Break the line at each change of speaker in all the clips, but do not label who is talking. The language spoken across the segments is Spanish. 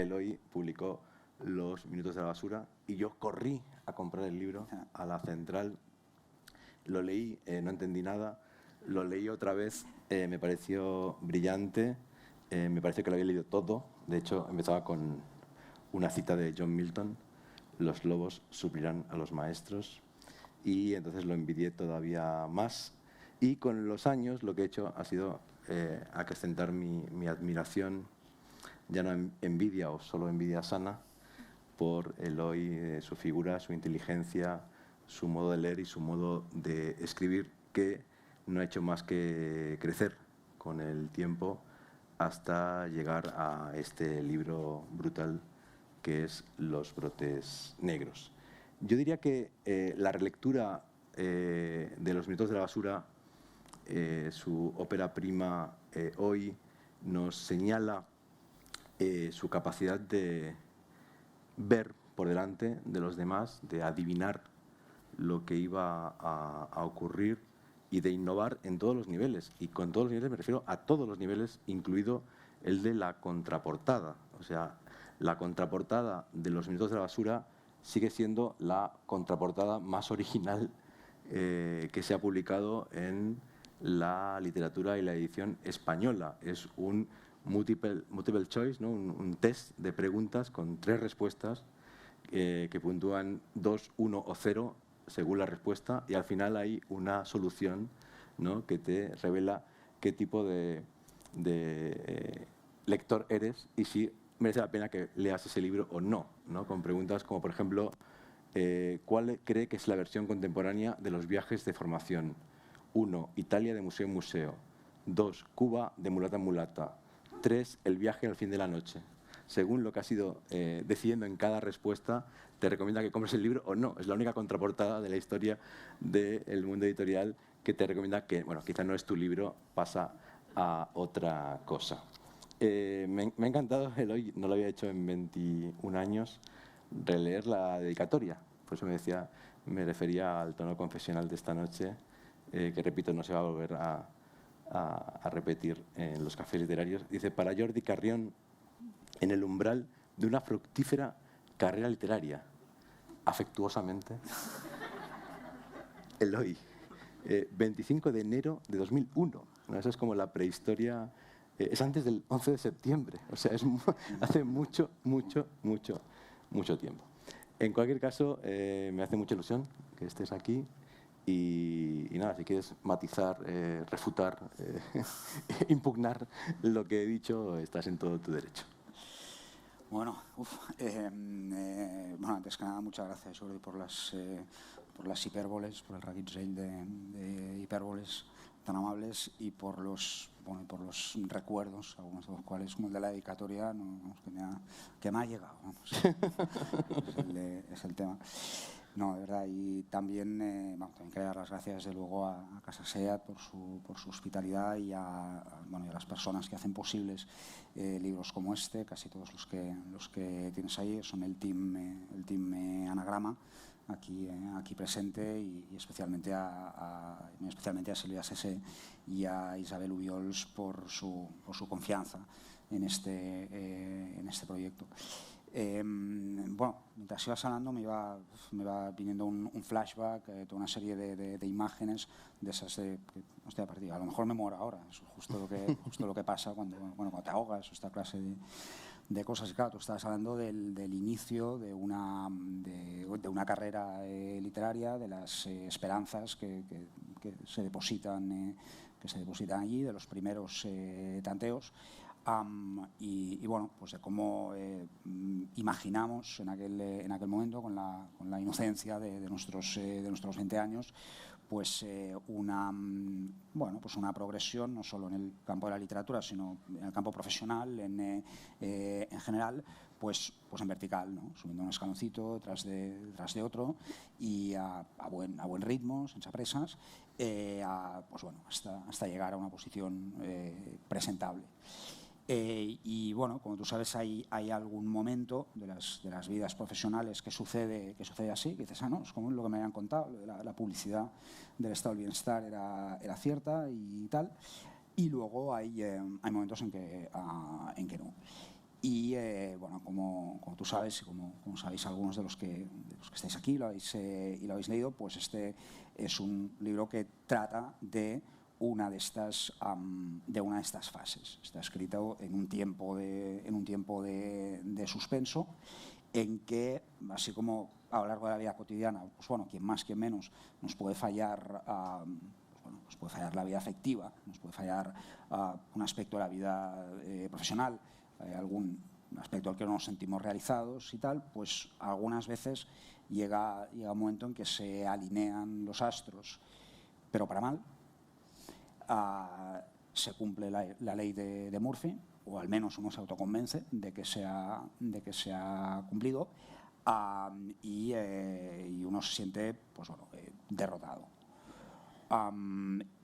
Eloy publicó Los minutos de la basura y yo corrí a comprar el libro a la central. Lo leí, no entendí nada, lo leí otra vez, me pareció brillante, me pareció que lo había leído todo. De hecho, empezaba con una cita de John Milton: los lobos suplirán a los maestros, y entonces lo envidié todavía más. Y con los años lo que he hecho ha sido acrecentar mi admiración, ya no envidia o solo envidia sana, por Eloy, su figura, su inteligencia, su modo de leer y su modo de escribir, que no ha hecho más que crecer con el tiempo hasta llegar a este libro brutal que es Los brotes negros. Yo diría que la relectura de Los minutos de la basura, su ópera prima hoy, nos señala su capacidad de ver por delante de los demás, de adivinar lo que iba a ocurrir y de innovar en todos los niveles. Y con todos los niveles me refiero a todos los niveles, incluido el de la contraportada. O sea, la contraportada de Los minutos de la basura sigue siendo la contraportada más original que se ha publicado en la literatura y la edición española. Es un multiple choice, ¿no? un test de preguntas con 3 respuestas que puntúan 2, 1 o 0 según la respuesta, y al final hay una solución, ¿no? que te revela qué tipo de lector eres y si merece la pena que leas ese libro o no, ¿no? Con preguntas como, por ejemplo, ¿cuál cree que es la versión contemporánea de los viajes de formación? 1. Italia de museo en museo. 2. Cuba de mulata en mulata. 3. El viaje al fin de la noche. Según lo que has ido decidiendo en cada respuesta, te recomienda que compres el libro o no. Es la única contraportada de la historia del mundo editorial que te recomienda que, bueno, quizá no es tu libro, pasa a otra cosa. Me ha encantado, Eloy, no lo había hecho en 21 años, releer la dedicatoria. Por eso me refería al tono confesional de esta noche, que repito, no se va a volver a repetir en los cafés literarios. Dice: para Jordi Carrión, en el umbral de una fructífera carrera literaria. Afectuosamente, Eloy. 25 de enero de 2001. ¿No? Eso es como la prehistoria. Es antes del 11 de septiembre. O sea, hace mucho tiempo. En cualquier caso, me hace mucha ilusión que estés aquí. Y nada, si quieres matizar, refutar, impugnar lo que he dicho, estás en todo tu derecho.
Bueno, antes que nada, muchas gracias, Jordi, por las hipérboles, por el reguitzell de hipérboles tan amables y por los recuerdos, algunos de los cuales, como el de la dedicatoria, que me ha llegado. Vamos. es el tema. No, de verdad, y también quería dar las gracias, desde luego, a Casa SEAT por su hospitalidad y a las personas que hacen posibles libros como este. Casi todos los que tienes ahí son el team Anagrama, aquí presente, y especialmente a Silvia Sese y a Isabel Ubiols por su confianza en este proyecto. Mientras ibas hablando me iba viniendo un flashback, toda una serie de imágenes de esas hostia, a lo mejor me muero ahora. Eso es justo lo que pasa cuando te ahogas, o esta clase de cosas. Y claro, tú estabas hablando del inicio de una carrera literaria, de las esperanzas que se depositan allí, de los primeros tanteos. Y bueno, pues de cómo imaginamos en aquel momento, con la inocencia de nuestros 20 años, pues una progresión, no solo en el campo de la literatura, sino en el campo profesional en general, pues en vertical, ¿no? Subiendo un escaloncito tras de otro, y a buen ritmo, sin chapresas, hasta llegar a una posición presentable. Y bueno, como tú sabes, hay algún momento de las vidas profesionales que sucede así, que dices, no, es como lo que me habían contado, la publicidad del estado del bienestar era cierta y tal, y luego hay momentos en que no. Y bueno, como tú sabes y como sabéis algunos de los que estáis aquí y lo habéis leído, pues este es un libro que trata de una de estas fases. Está escrito en un tiempo de suspenso, en que, así como a lo largo de la vida cotidiana, pues bueno, quien más, quien menos, nos puede fallar nos puede fallar la vida afectiva, nos puede fallar un aspecto de la vida profesional, algún aspecto al que no nos sentimos realizados y tal, pues algunas veces llega un momento en que se alinean los astros, pero para mal. Se cumple la ley de Murphy, o al menos uno se autoconvence de que se ha cumplido, y uno se siente pues, bueno, derrotado.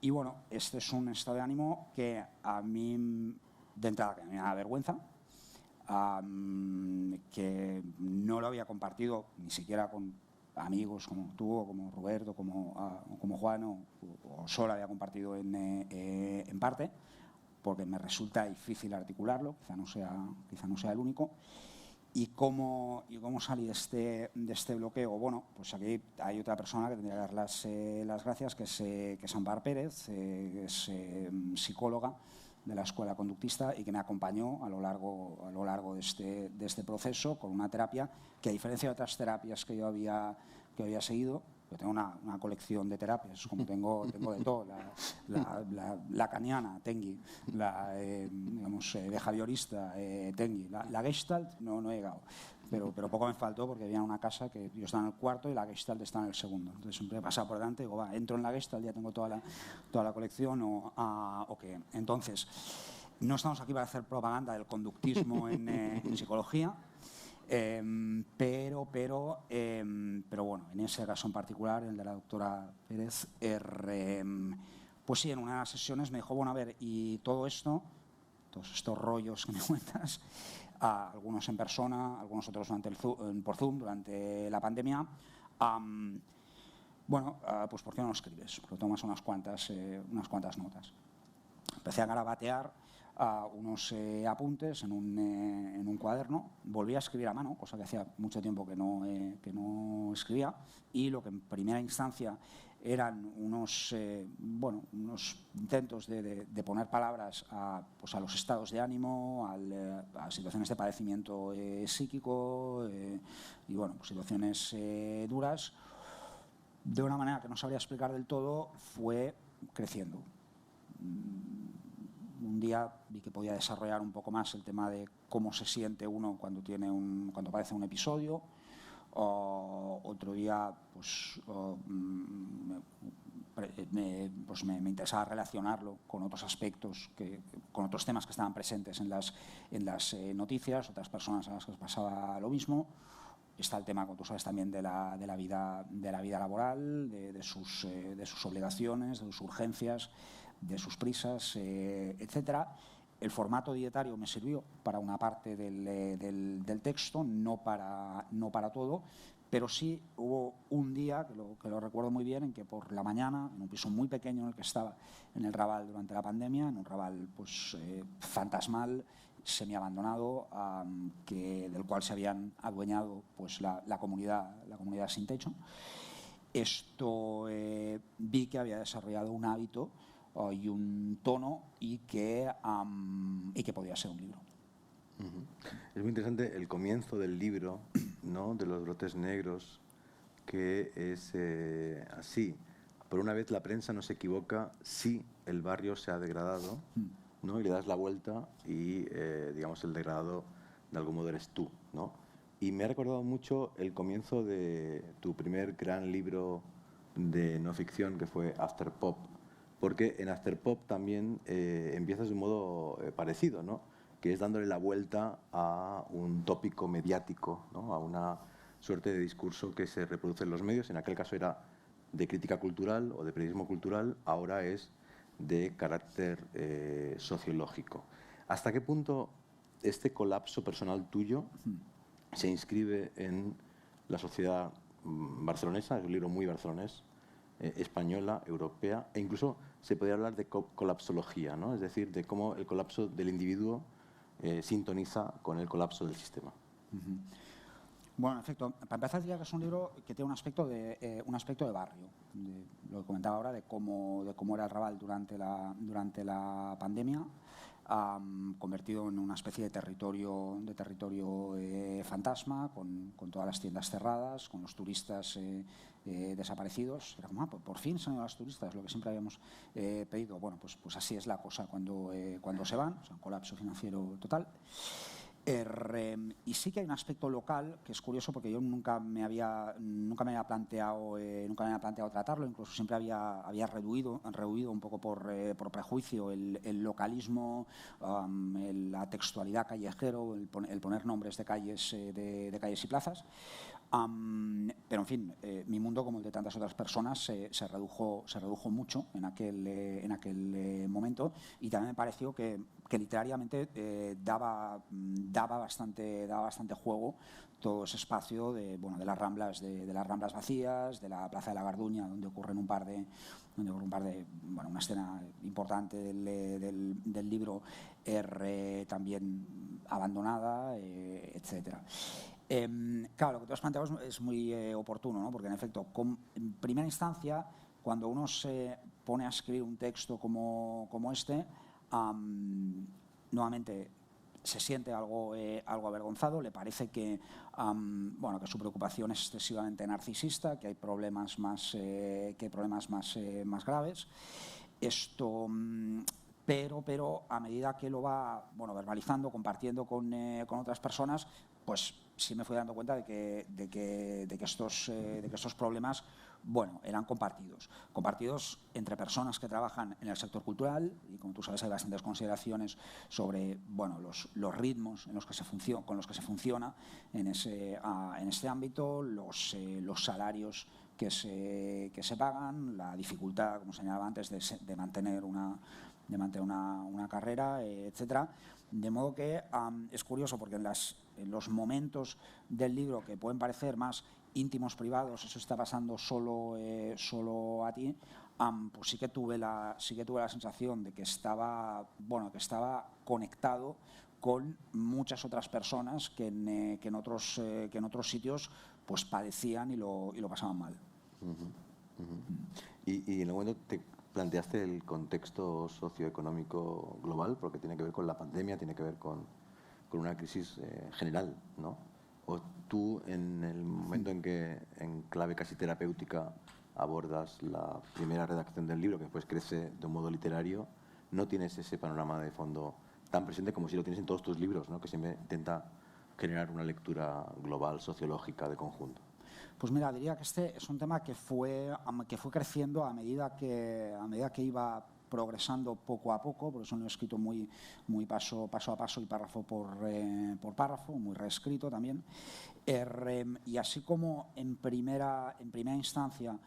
Y bueno, este es un estado de ánimo que a mí, de entrada, que me da vergüenza, que no lo había compartido ni siquiera con amigos como tú, o como Roberto, como Juan, o solo había compartido en parte, porque me resulta difícil articularlo, quizá no sea el único. ¿Y cómo salí de este bloqueo? Bueno, pues aquí hay otra persona que tendría que dar las gracias, que es Ampar Pérez, que es psicóloga de la Escuela Conductista y que me acompañó a lo largo de este proceso con una terapia que, a diferencia de otras terapias que yo había seguido, yo tengo una colección de terapias, como tengo de todo, la lacaniana, Tengui, la behaviorista, Tengui, la Gestalt no he llegado, pero poco me faltó, porque había una casa que yo estaba en el cuarto y la Gestalt está en el segundo, entonces siempre he pasado por delante y digo, entro en la Gestalt, ya tengo toda la colección, o qué. Entonces, no estamos aquí para hacer propaganda del conductismo en psicología. Pero bueno, en ese caso en particular, el de la doctora Pérez, pues sí, en una de las sesiones me dijo, bueno, a ver, y todos estos rollos que me cuentas, algunos en persona, algunos otros por Zoom durante la pandemia, bueno, pues ¿por qué no lo escribes? Porque tomas unas cuantas notas. Empecé a garabatear unos apuntes en un cuaderno, volví a escribir a mano, cosa que hacía mucho tiempo que no escribía, y lo que en primera instancia eran unos intentos de poner palabras pues a los estados de ánimo, a situaciones de padecimiento psíquico, y bueno, pues situaciones duras, de una manera que no sabría explicar del todo, fue creciendo. Un día vi que podía desarrollar un poco más el tema de cómo se siente uno cuando padece un episodio. Otro día pues me interesaba relacionarlo con otros aspectos, con otros temas que estaban presentes en las noticias, otras personas a las que les pasaba lo mismo. Está el tema, como tú sabes, también de la vida laboral, de sus obligaciones, de sus urgencias, de sus prisas, etcétera. El formato dietario me sirvió para una parte del texto, no para todo, pero sí hubo un día, que lo recuerdo muy bien, en que por la mañana, en un piso muy pequeño en el que estaba en el Raval durante la pandemia, en un Raval pues, fantasmal, semiabandonado, del cual se habían adueñado pues, la comunidad sin techo, vi que había desarrollado un hábito y un tono y que podía ser un libro.
Es muy interesante el comienzo del libro, ¿no? De los brotes negros, que es así. Por una vez la prensa no se equivoca si el barrio se ha degradado, ¿no? Y le das la vuelta y, digamos, el degradado de algún modo eres tú, ¿no? Y me ha recordado mucho el comienzo de tu primer gran libro de no ficción, que fue After Pop, porque en After Pop también empiezas de un modo parecido, ¿no? Que es dándole la vuelta a un tópico mediático, ¿no? A una suerte de discurso que se reproduce en los medios. En aquel caso era de crítica cultural o de periodismo cultural, ahora es de carácter sociológico. ¿Hasta qué punto este colapso personal tuyo se inscribe en la sociedad barcelonesa? Es un libro muy barcelonés, española, europea, e incluso se podría hablar de colapsología, ¿no? Es decir, de cómo el colapso del individuo sintoniza con el colapso del sistema.
Bueno, en efecto, para empezar diría que es un libro que tiene un aspecto de barrio, lo que comentaba ahora de cómo era el Raval durante la pandemia, convertido en una especie de territorio fantasma, con todas las tiendas cerradas, con los turistas desaparecidos. Era como, por fin se han ido los turistas, lo que siempre habíamos pedido. Bueno, pues así es la cosa cuando se van, o sea, un colapso financiero total. Y sí que hay un aspecto local que es curioso porque yo nunca me había planteado tratarlo, incluso siempre había rehuido un poco por prejuicio el localismo, la textualidad callejero, el poner nombres de calles y plazas. Pero en fin, mi mundo, como el de tantas otras personas, se redujo mucho en aquel momento, y también me pareció que literariamente daba bastante juego todo ese espacio de las Ramblas vacías, de la Plaza de la Garduña, donde ocurren una escena importante del libro, también abandonada, etcétera. Claro, lo que tú has planteado es muy oportuno, ¿no? Porque en efecto, en primera instancia, cuando uno se pone a escribir un texto como este, nuevamente se siente algo avergonzado, le parece que su preocupación es excesivamente narcisista, que hay problemas más graves. Esto, pero a medida que lo va verbalizando, compartiendo con otras personas, pues sí me fui dando cuenta de que estos problemas eran compartidos entre personas que trabajan en el sector cultural, y como tú sabes hay bastantes consideraciones sobre los ritmos con los que se funciona en este ámbito, los salarios que se pagan, la dificultad, como señalaba antes, de mantener una carrera, etcétera. De modo que es curioso porque en los momentos del libro que pueden parecer más íntimos, privados, eso está pasando solo a ti, pues sí que tuve la sensación de que estaba conectado con muchas otras personas que en otros sitios pues padecían y lo pasaban mal.
Y en el momento te planteaste el contexto socioeconómico global, porque tiene que ver con la pandemia, tiene que ver con una crisis general, ¿no? O tú, en el momento en que, en clave casi terapéutica, abordas la primera redacción del libro, que después crece de un modo literario, no tienes ese panorama de fondo tan presente como si lo tienes en todos tus libros, ¿no? Que siempre intenta generar una lectura global, sociológica, de conjunto.
Pues mira, diría que este es un tema que fue creciendo a medida que iba progresando poco a poco, porque eso lo he escrito muy paso a paso y párrafo por párrafo, muy reescrito también. Y así como en primera instancia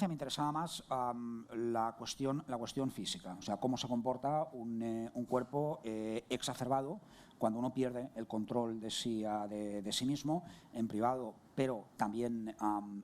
me interesaba más la cuestión física, o sea, cómo se comporta un cuerpo exacerbado cuando uno pierde el control de sí mismo, en privado, pero también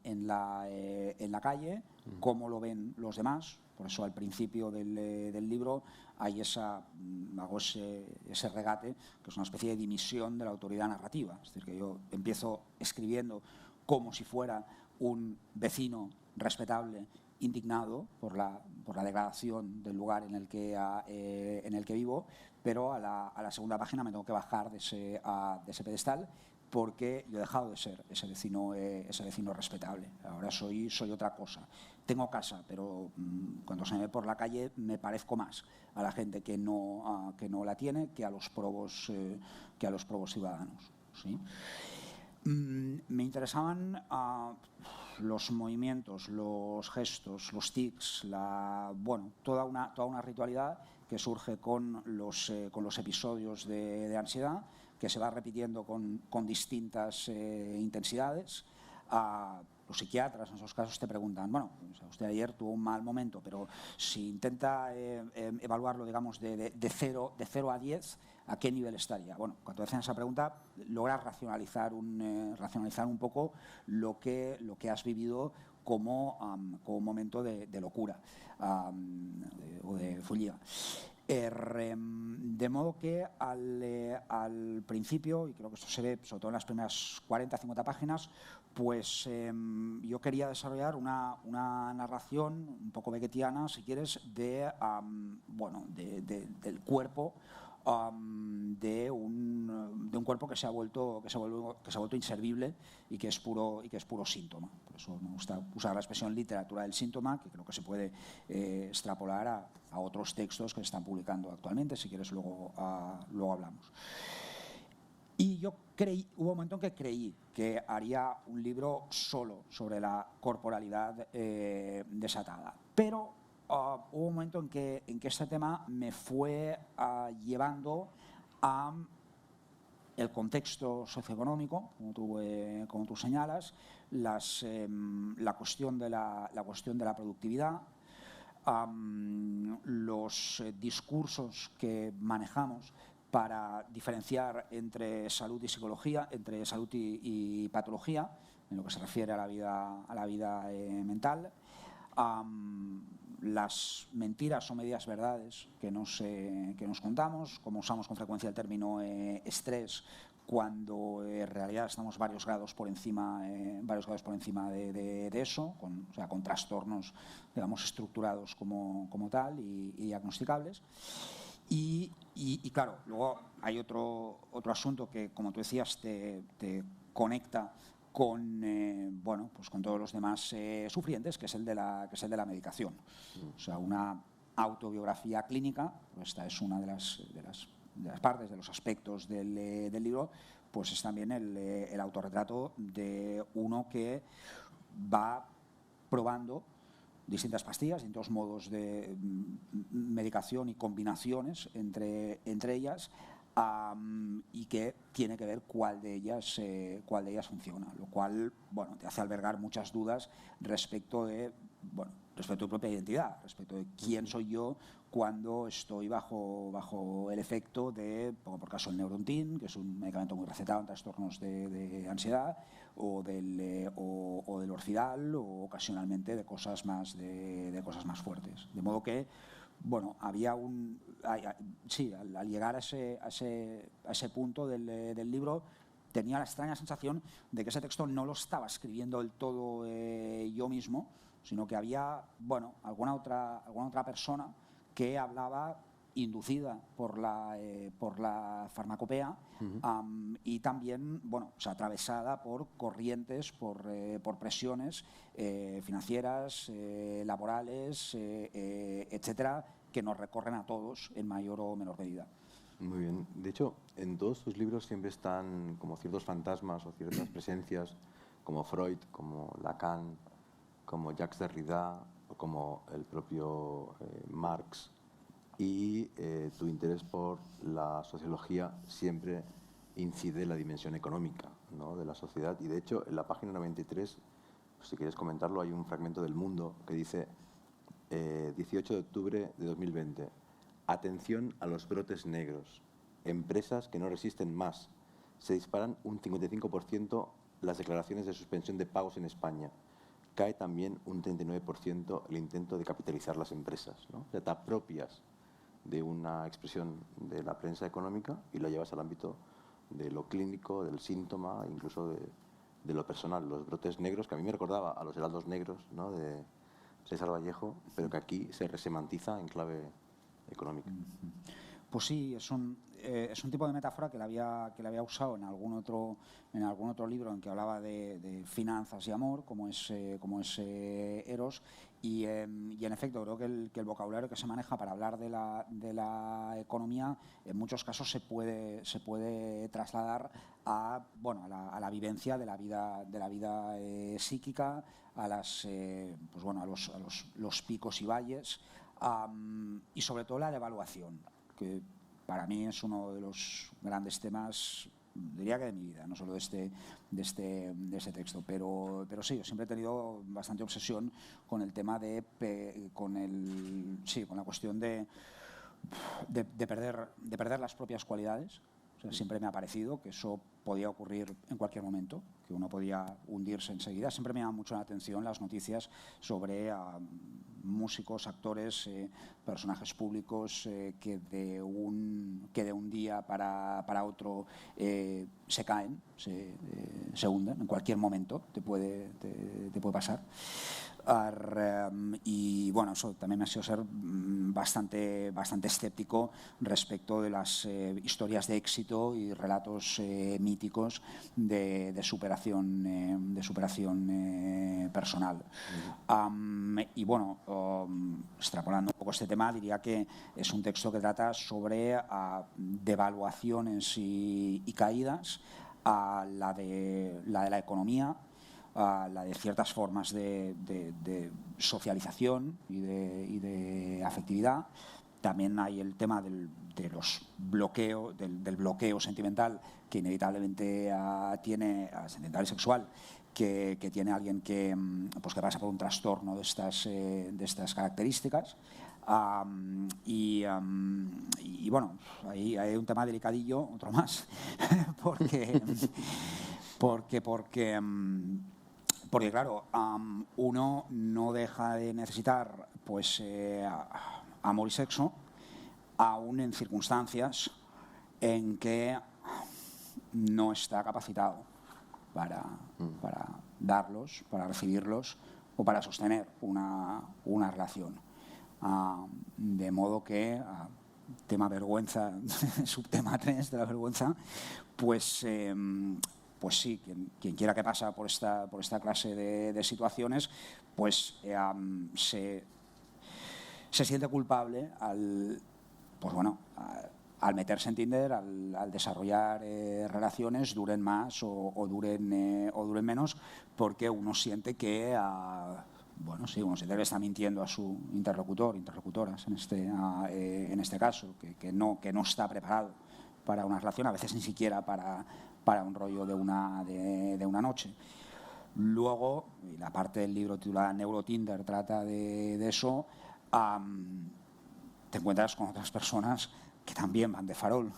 en la calle, cómo lo ven los demás. Por eso al principio del libro hay hago ese regate, que es una especie de dimisión de la autoridad narrativa. Es decir, que yo empiezo escribiendo como si fuera un vecino respetable, indignado por la degradación del lugar en el que vivo, pero a la segunda página me tengo que bajar de ese pedestal, porque yo he dejado de ser ese vecino respetable. Ahora soy otra cosa. Tengo casa, pero cuando se me ve por la calle me parezco más a la gente que no la tiene que a los probos ciudadanos, ¿sí? Me interesaban los movimientos, los gestos, los tics, toda una ritualidad que surge con los episodios de ansiedad, que se va repitiendo con distintas intensidades. Los psiquiatras en esos casos te preguntan, usted ayer tuvo un mal momento, pero si intenta evaluarlo, digamos, de 0 a 10, ¿a qué nivel estaría? Bueno, cuando hacen esa pregunta, logras racionalizar un poco lo que has vivido como un momento de locura o de folia. De modo que al principio, y creo que esto se ve sobre todo en las primeras 40-50 páginas, pues yo quería desarrollar una narración un poco beckettiana, si quieres, del cuerpo, de un cuerpo que se ha vuelto inservible y que es puro síntoma. Por eso me gusta usar la expresión literatura del síntoma, que creo que se puede extrapolar a otros textos que se están publicando actualmente. Si quieres, luego hablamos. Y hubo un momento en que creí que haría un libro solo sobre la corporalidad desatada, pero hubo un momento en que este tema me fue llevando a el contexto socioeconómico, como tú señalas, la cuestión de la productividad, los discursos que manejamos para diferenciar entre salud y psicología, entre salud y patología, en lo que se refiere a la vida mental, las mentiras o medias verdades que nos contamos, como usamos con frecuencia el término estrés, cuando en realidad estamos varios grados por encima de eso, con trastornos, digamos, estructurados como tal y diagnosticables. Y claro, luego hay otro asunto que, como tú decías, te conecta con todos los demás sufrientes, que es el de la medicación. O sea, una autobiografía clínica, pues esta es una de las partes, de los aspectos del libro, pues es también el autorretrato de uno que va probando distintas pastillas, distintos modos de medicación y combinaciones entre ellas, y que tiene que ver cuál de ellas funciona, lo cual te hace albergar muchas dudas respecto de tu propia identidad, respecto de quién soy yo cuando estoy bajo el efecto de, pongo por caso, el Neurontin, que es un medicamento muy recetado en trastornos de ansiedad, o del Orfidal, o ocasionalmente de cosas más fuertes. De modo que había al llegar a ese punto del libro, tenía la extraña sensación de que ese texto no lo estaba escribiendo del todo yo mismo, sino que había alguna otra persona que hablaba inducida por la farmacopea, y también atravesada por corrientes, por presiones financieras, laborales, etcétera, que nos recorren a todos en mayor o menor medida.
Muy bien. De hecho, en todos tus libros siempre están como ciertos fantasmas o ciertas presencias, como Freud, como Lacan, como Jacques Derrida o como el propio Marx. Y tu interés por la sociología siempre incide en la dimensión económica, ¿no?, de la sociedad. Y de hecho, en la página 93, pues, si quieres comentarlo, hay un fragmento del Mundo que dice 18 de octubre de 2020, atención a los brotes negros, empresas que no resisten más, se disparan un 55% las declaraciones de suspensión de pagos en España, cae también un 39% el intento de capitalizar las empresas, ¿no? O sea, te apropias de una expresión de la prensa económica y lo llevas al ámbito de lo clínico, del síntoma, incluso de lo personal, los brotes negros, que a mí me recordaba a los heraldos negros, ¿no?, de César Vallejo, pero que aquí se resemantiza en clave económica.
Pues sí, es un tipo de metáfora que la había usado en algún otro libro en que hablaba de finanzas y amor, como es Eros, y en efecto creo que el vocabulario que se maneja para hablar de la economía en muchos casos se puede trasladar a la vivencia de la vida psíquica, a los picos y valles, y sobre todo la devaluación, que para mí es uno de los grandes temas, diría que de mi vida, no solo de este texto, pero sí, yo siempre he tenido bastante obsesión con el tema con la cuestión de perder las propias cualidades. O sea, siempre me ha parecido que eso podía ocurrir en cualquier momento, que uno podía hundirse enseguida. Siempre me llama mucho la atención las noticias sobre músicos, actores, personajes públicos que de un día para otro se caen, se hunden. En cualquier momento te puede pasar. Y bueno, eso también me ha sido ser bastante escéptico respecto de las historias de éxito y relatos míticos de superación personal. Y bueno, extrapolando un poco este tema, diría que es un texto que trata sobre devaluaciones y caídas, la de la economía, la de ciertas formas de socialización y de afectividad. También hay el tema del bloqueo sentimental que inevitablemente tiene, sentimental y sexual, que tiene alguien que pasa por un trastorno de estas características. Y bueno, ahí hay un tema delicadillo, otro más, porque claro, uno no deja de necesitar amor y sexo, aún en circunstancias en que no está capacitado para darlos, para recibirlos o para sostener una relación. De modo que, tema vergüenza, subtema 3 de la vergüenza, pues sí, quien quiera que pasa por esta clase de situaciones, pues se siente culpable al meterse en Tinder, al desarrollar relaciones, duren más o duren menos, porque uno siente que uno siente que está mintiendo a su interlocutoras en este caso, que no está preparado para una relación, a veces ni siquiera para un rollo de una noche. Luego, y la parte del libro titulada Neurotinder trata de eso, te encuentras con otras personas que también van de farol,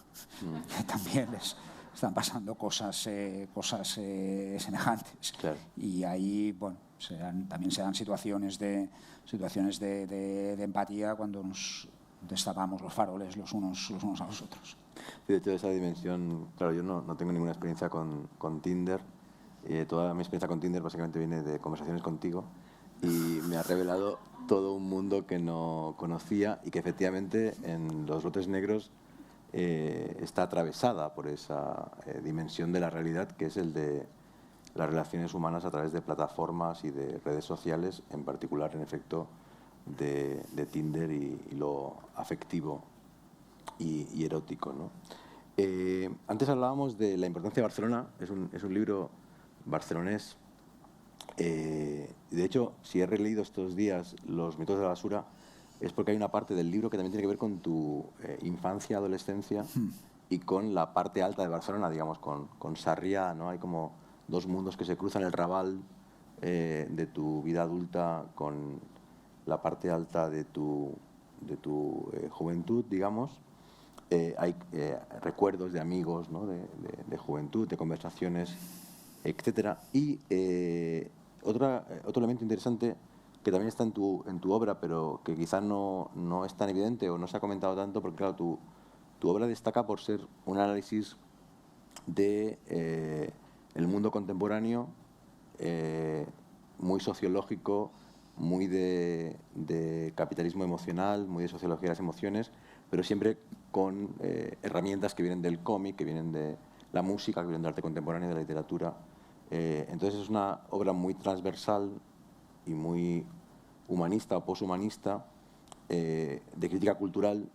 que también les están pasando cosas semejantes. Claro. Y ahí, bueno, también se dan situaciones de empatía cuando nos destapamos los faroles los unos a los otros.
Sí, de hecho, esa dimensión, claro, yo no tengo ninguna experiencia con Tinder. Toda mi experiencia con Tinder básicamente viene de conversaciones contigo y me ha revelado todo un mundo que no conocía y que efectivamente en Los Brotes Negros está atravesada por esa dimensión de la realidad que es el de las relaciones humanas a través de plataformas y de redes sociales, en particular, en efecto, de Tinder y lo afectivo y erótico, ¿no? Antes hablábamos de la importancia de Barcelona, es un libro barcelonés. De hecho, si he releído estos días Los mitos de la basura, es porque hay una parte del libro que también tiene que ver con tu infancia, adolescencia y con la parte alta de Barcelona, digamos, con Sarriá, ¿no? Hay como dos mundos que se cruzan, el Raval de tu vida adulta con la parte alta de tu juventud, digamos. Hay recuerdos de amigos, ¿no? de juventud, de conversaciones, etcétera. Y otro elemento interesante que también está en tu obra, pero que quizás no es tan evidente o no se ha comentado tanto, porque claro, tu obra destaca por ser un análisis de el mundo contemporáneo, muy sociológico, muy de capitalismo emocional, muy de sociología de las emociones, pero siempre con herramientas que vienen del cómic, que vienen de la música, que vienen del arte contemporáneo, de la literatura. Entonces es una obra muy transversal y muy humanista o poshumanista, de crítica cultural,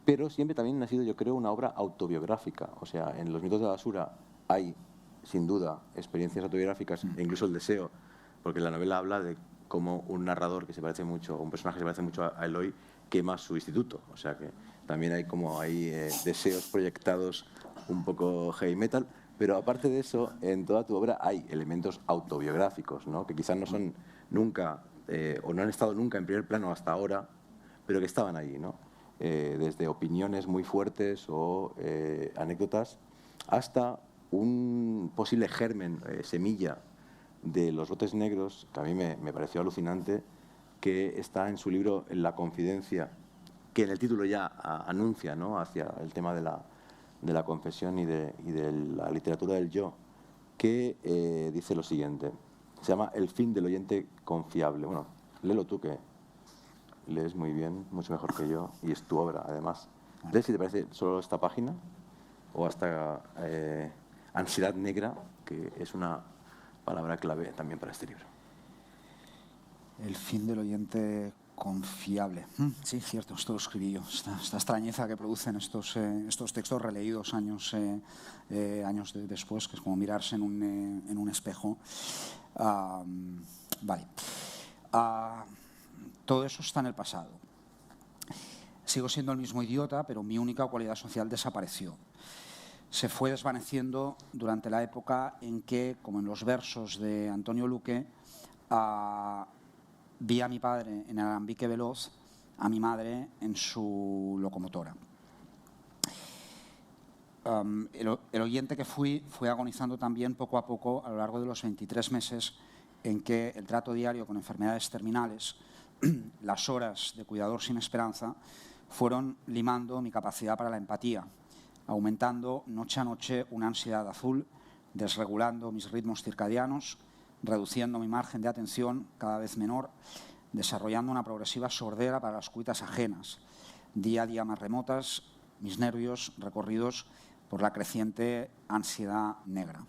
pero siempre también ha sido, yo creo, una obra autobiográfica. O sea, en Los mitos de la basura hay, sin duda, experiencias autobiográficas, e incluso el deseo, porque la novela habla de cómo un narrador que se parece mucho, un personaje que se parece mucho a Eloy, quema su instituto. O sea que también hay deseos proyectados un poco heavy metal, pero aparte de eso, en toda tu obra hay elementos autobiográficos, ¿no? Que quizás no son nunca, o no han estado nunca en primer plano hasta ahora, pero que estaban ahí, ¿no? Desde opiniones muy fuertes o anécdotas hasta un posible germen, semilla de los brotes negros, que a mí me pareció alucinante, que está en su libro La Confidencia, que en el título ya anuncia, ¿no?, hacia el tema de la confesión y de la literatura del yo, que dice lo siguiente. Se llama El fin del oyente confiable. Bueno, léelo tú, que lees muy bien, mucho mejor que yo, y es tu obra, además. Lee, si te parece, solo esta página, o hasta ansiedad negra, que es una palabra clave también para este libro.
El fin del oyente confiable. Sí, cierto, esto lo escribí yo. Esta extrañeza que producen estos textos releídos años después, que es como mirarse en un espejo. Vale. Todo eso está en el pasado. Sigo siendo el mismo idiota, pero mi única cualidad social desapareció. Se fue desvaneciendo durante la época en que, como en los versos de Antonio Luque, vi a mi padre en el alambique veloz, a mi madre en su locomotora. El oyente que fui agonizando también poco a poco a lo largo de los 23 meses en que el trato diario con enfermedades terminales, las horas de cuidador sin esperanza, fueron limando mi capacidad para la empatía, aumentando noche a noche una ansiedad azul, desregulando mis ritmos circadianos, reduciendo mi margen de atención cada vez menor, desarrollando una progresiva sordera para las cuitas ajenas, día a día más remotas, mis nervios recorridos por la creciente ansiedad negra.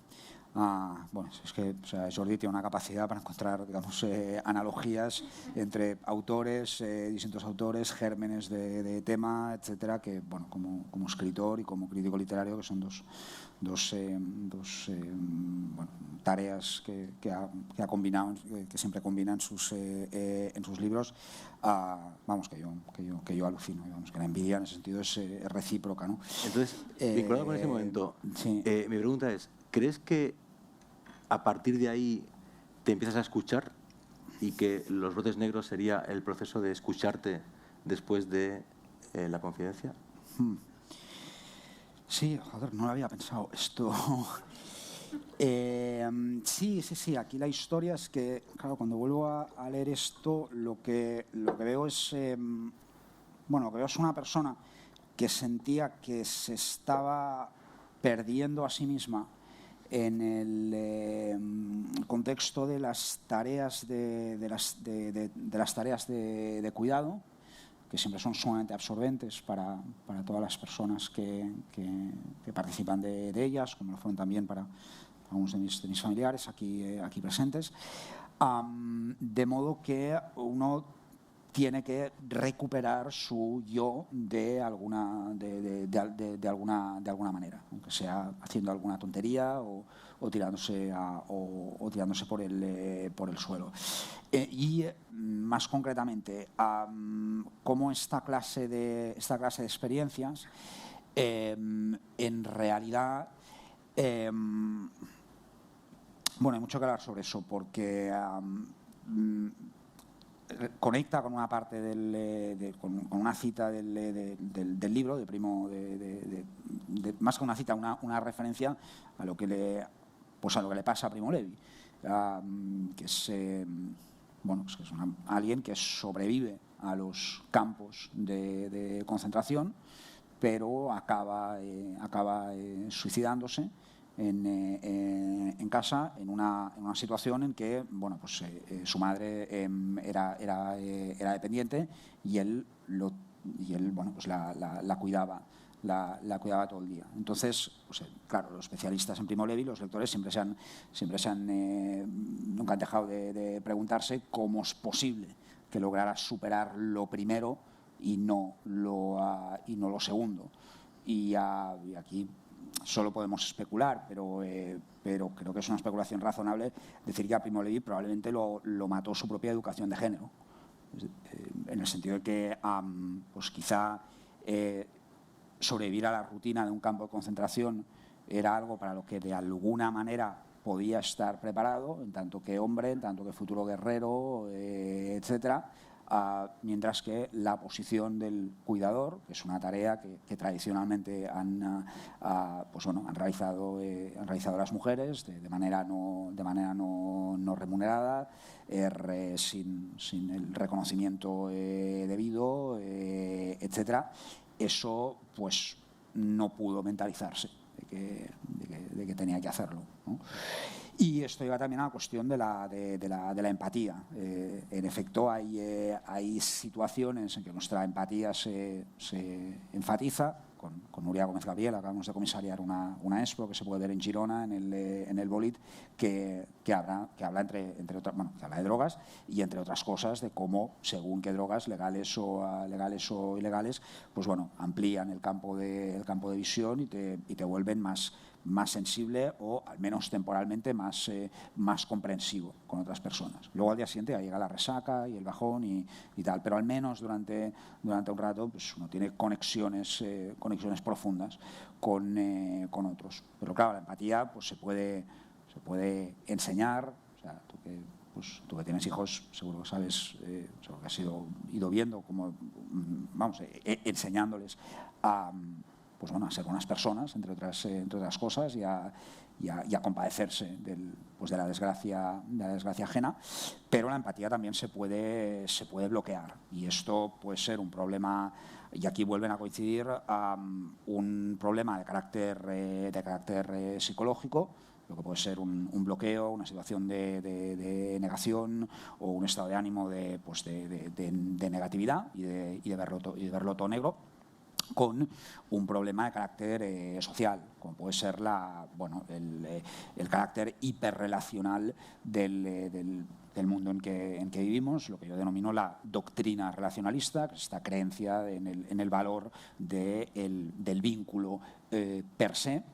Bueno, es que Jordi tiene una capacidad para encontrar, digamos, analogías entre autores, distintos autores, gérmenes de tema, etcétera, que, bueno, como escritor y como crítico literario, que son dos tareas que ha combinado, que siempre combina en sus libros. Vamos, que yo alucino, vamos, que la envidia en ese sentido es recíproca, ¿no?
Entonces, vinculado con ese momento,
sí.
Mi pregunta es, ¿crees que a partir de ahí te empiezas a escuchar y que Los brotes negros sería el proceso de escucharte después de La Confidencia?
Sí, joder, no lo había pensado esto. Sí, aquí la historia es que, claro, cuando vuelvo a leer esto, lo que veo es, lo que veo es una persona que sentía que se estaba perdiendo a sí misma en el contexto de las tareas de cuidado, que siempre son sumamente absorbentes para todas las personas que participan de ellas, como lo fueron también para algunos de mis familiares aquí presentes, de modo que uno tiene que recuperar su yo de alguna manera, aunque sea haciendo alguna tontería o tirándose por el suelo. Y más concretamente, cómo esta clase de experiencias en realidad, bueno, hay mucho que hablar sobre eso, porque conecta con una parte con una cita del libro de Primo, más que una cita, una referencia a lo que le pasa a Primo Levi, que es alguien que sobrevive a los campos de concentración, pero acaba suicidándose en casa, en una situación en que, bueno, pues su madre era dependiente y él bueno, pues la cuidaba todo el día. Entonces, pues, claro, los especialistas en Primo Levi, los lectores, nunca han dejado de preguntarse cómo es posible que lograra superar lo primero y no lo segundo. Y aquí solo podemos especular, pero creo que es una especulación razonable decir que a Primo Levi probablemente lo mató su propia educación de género, en el sentido de que pues quizá sobrevivir a la rutina de un campo de concentración era algo para lo que de alguna manera podía estar preparado, en tanto que hombre, en tanto que futuro guerrero, etcétera, mientras que la posición del cuidador, que es una tarea que tradicionalmente han realizado las mujeres de manera no remunerada, sin el reconocimiento debido, etcétera. Eso pues no pudo mentalizarse de que tenía que hacerlo, ¿no? Y esto lleva también a la cuestión de la empatía. En efecto, hay situaciones en que nuestra empatía se enfatiza. Con Nuria Gómez Gabriel acabamos de comisariar una expo que se puede ver en Girona, en el Bolit, que habla entre otras, bueno, que habla de drogas y, entre otras cosas, de cómo, según qué drogas, legales o ilegales, pues bueno, amplían el campo de visión y te vuelven más sensible o, al menos temporalmente, más comprensivo con otras personas. Luego, al día siguiente, llega la resaca y el bajón y tal, pero al menos durante un rato pues uno tiene conexiones profundas con otros. Pero claro, la empatía pues se puede enseñar. O sea, tú que tienes hijos, seguro que sabes, seguro que has ido viendo cómo, enseñándoles a ser buenas personas, entre otras cosas, y a compadecerse de la desgracia ajena. Pero la empatía también se puede bloquear, y esto puede ser un problema, y aquí vuelven a coincidir, un problema de carácter psicológico, lo que puede ser un bloqueo, una situación de negación o un estado de ánimo de negatividad y de verlo todo negro, con un problema de carácter social, como puede ser el carácter hiperrelacional del mundo en que vivimos, lo que yo denomino la doctrina relacionalista, que es esta creencia en el valor del vínculo per se,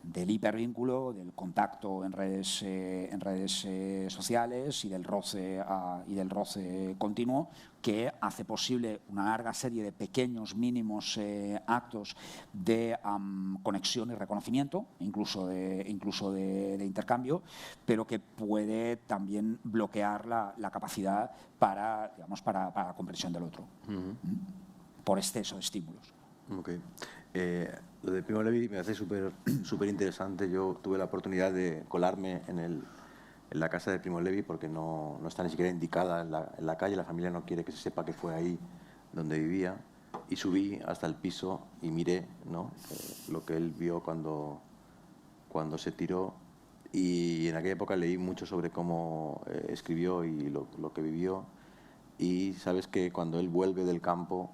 del hipervínculo, del contacto en redes sociales y del roce continuo, que hace posible una larga serie de pequeños, mínimos actos de conexión y reconocimiento, incluso de intercambio, pero que puede también bloquear la capacidad para la comprensión del otro, por exceso de estímulos.
Okay. Lo de Primo Levi me hace súper interesante. Yo tuve la oportunidad de colarme en la casa de Primo Levi porque no está ni siquiera indicada en la calle. La familia no quiere que se sepa que fue ahí donde vivía. Y subí hasta el piso y miré, ¿no?, lo que él vio cuando se tiró. Y en aquella época leí mucho sobre cómo escribió y lo que vivió. Y sabes que cuando él vuelve del campo,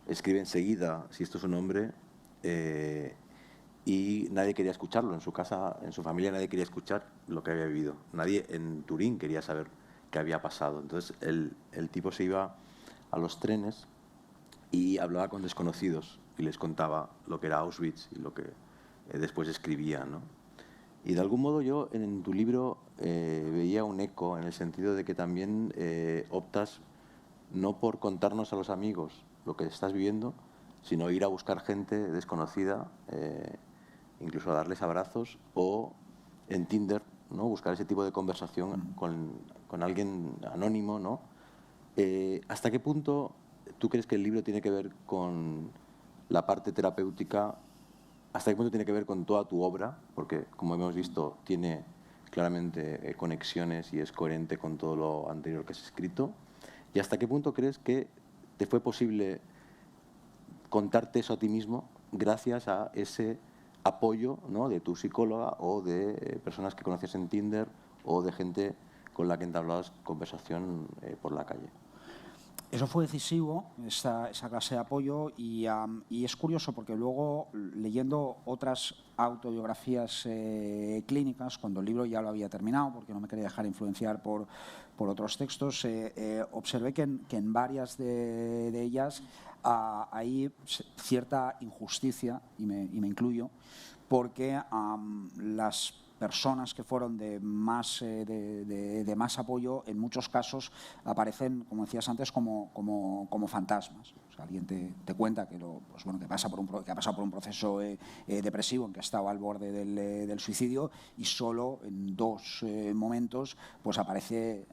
escribe enseguida Si esto es un hombre, y nadie quería escucharlo. En su casa, en su familia, nadie quería escuchar lo que había vivido. Nadie en Turín quería saber qué había pasado. Entonces el tipo se iba a los trenes y hablaba con desconocidos y les contaba lo que era Auschwitz y lo que después escribía, ¿no? Y de algún modo yo en tu libro veía un eco, en el sentido de que también optas no por contarnos a los amigos lo que estás viviendo, sino ir a buscar gente desconocida, incluso a darles abrazos, o en Tinder, ¿no?, buscar ese tipo de conversación con alguien anónimo, ¿no? ¿Hasta qué punto tú crees que el libro tiene que ver con la parte terapéutica? ¿Hasta qué punto tiene que ver con toda tu obra? Porque, como hemos visto, tiene claramente conexiones y es coherente con todo lo anterior que has escrito. ¿Y hasta qué punto crees que te fue posible contarte eso a ti mismo gracias a ese apoyo, ¿no?, de tu psicóloga o de personas que conoces en Tinder o de gente con la que entablabas conversación por la calle?
Eso fue decisivo, esa clase de apoyo, y es curioso porque luego, leyendo otras autobiografías clínicas, cuando el libro ya lo había terminado, porque no me quería dejar influenciar por otros textos, observé que en varias de ellas hay cierta injusticia, y me incluyo, porque las personas que fueron de más apoyo, en muchos casos aparecen, como decías antes, como fantasmas. O sea, alguien te cuenta que que ha pasado por un proceso depresivo, en que ha estado al borde del suicidio, y solo en dos momentos pues aparece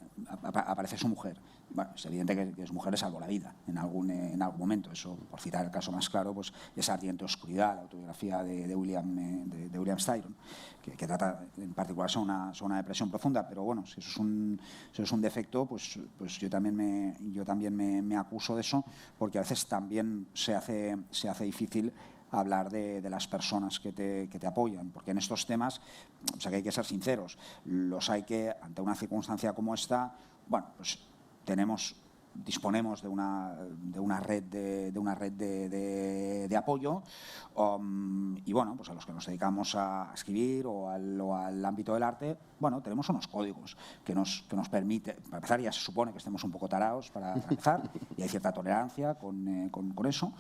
su mujer. bueno, es evidente que su mujer le salvó la vida en algún momento. Eso, por citar el caso más claro, pues esa Ardiente Oscuridad, la autobiografía de William Styron, que trata en particular sobre una depresión profunda. Pero bueno, si eso es un defecto, pues yo también me acuso de eso, porque a veces también se hace difícil hablar de las personas que te apoyan, porque en estos temas, o sea, que hay que ser sinceros, los hay que, ante una circunstancia como esta, bueno, pues disponemos de una red de apoyo, y bueno, pues a los que nos dedicamos a escribir o al ámbito del arte, bueno, tenemos unos códigos que nos permite, para empezar, ya se supone que estemos un poco tarados para empezar, y hay cierta tolerancia con eso.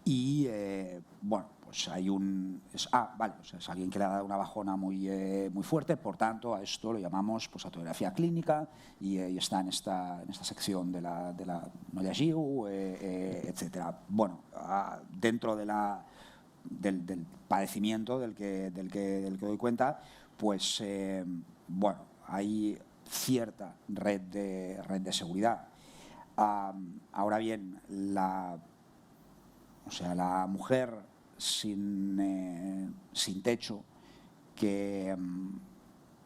Y bueno, pues hay vale, o sea, es alguien que le ha dado una bajona muy fuerte, por tanto a esto lo llamamos pues autobiografía clínica, y está en esta sección de la no llegiu, etcétera. Bueno, dentro del padecimiento del que doy cuenta, pues bueno, hay cierta red de seguridad. Ahora bien, la mujer sin techo, que